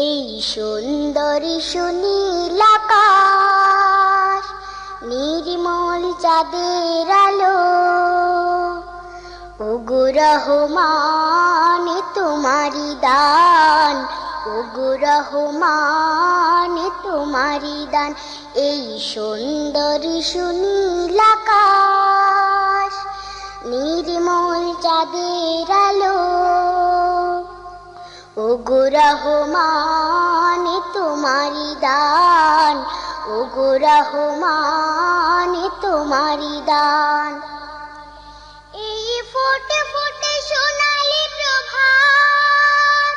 এই সুন্দর সুনীল আকাশ, নির্মল চাঁদের আলো, ওগো রহমান তোমারি দান, ওগো রহমান তোমারি দান। এই সুন্দর সুনীল আকাশ, নির্মল চাঁদের আলো, ওগো রহমান তোমারি দান, ওগো রহমান তোমারি দান। এই ফোটে ফোটে সোনালি প্রভাত,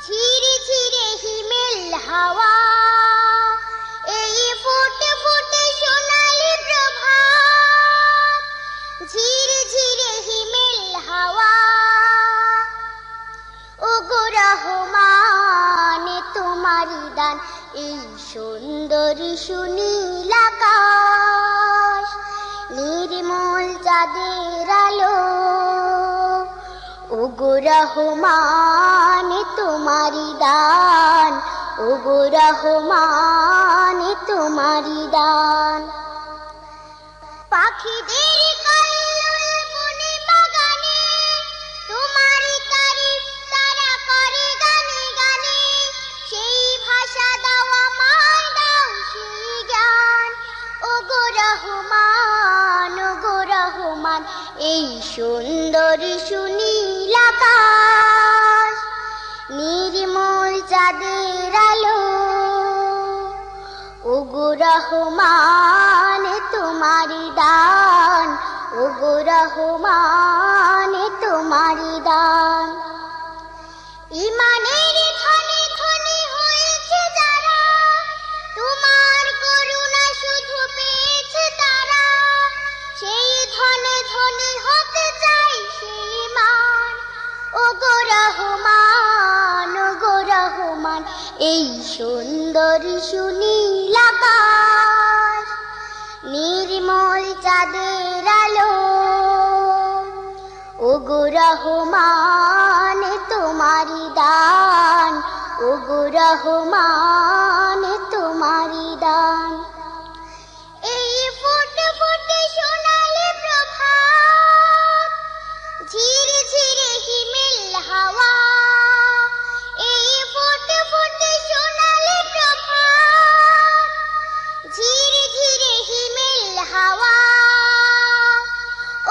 ঝিরে ঝিরে হিমেল হাওয়া, এই ফোটে ফোটে সোনালি প্রভাত, ঝিরে ঝিরে হিমেল হাওয়া, ওগো রহমান তোমারি দান। এই সুন্দর সুনীল আকাশ, নির্মল চাঁদের আলো, ওগো রহমান তোমারি দান, ওগো রহমান তোমারি দান। পাখিদের কল্লোল বনে বাগানে, তোমারি তারিফ তারা করে গানে গানে, সেই ভাষা দাও আমায়, দাও সেই জ্ঞান, ওগো রহমান, ওগো রহমান। এই সুন্দর সুনীল আকাশ, নির্মল চাঁদের আলো, ওগো রহমান তোমারি দান, ওগো রহমান তোমারি দান। ইমানের ধনে ধনে হয়েছে যারা, তোমার করুণা শুধু পেয়েছে তারা, সেই ধনে ধনে হতে চাই সেই মান, ওগো রহমান, ওগো রহমান। এই সুন্দর সুনীল আকাশ, নির্মল চাঁদের আলো, ওগো রহমান তোমারি দান, ওগো রহমান তোমারি দান। এই ফোটে ফোটে সোনালি প্রভাত, ঝিরে ঝিরে হিমেল হাওয়া, এই ফোটে ফোটে সোনালি প্রভাত, ঝিরে ঝিরে হিমেল হাওয়া,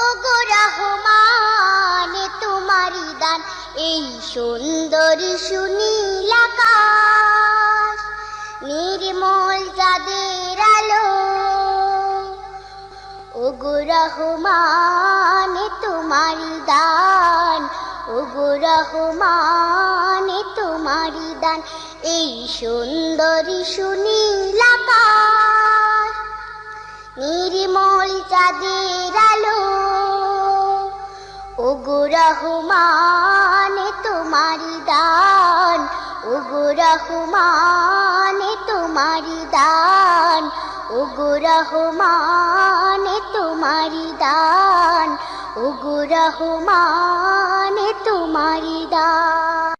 ওগো রহমান তোমারি দান। এই সুন্দর সুনীল আকাশ, নির্মল চাঁদের আলো, ওগো রহমান তোমারি দান, ওগো রহমান তোমারি দান। এই সুন্দর সুনীল আকাশ, নির্মল চাঁদের আলো, ওগো রহমান তোমারি দান, ওগো রহমান তোমারি দান, ওগো রহমান তোমারি দান, ওগো রহমান তোমারি দান।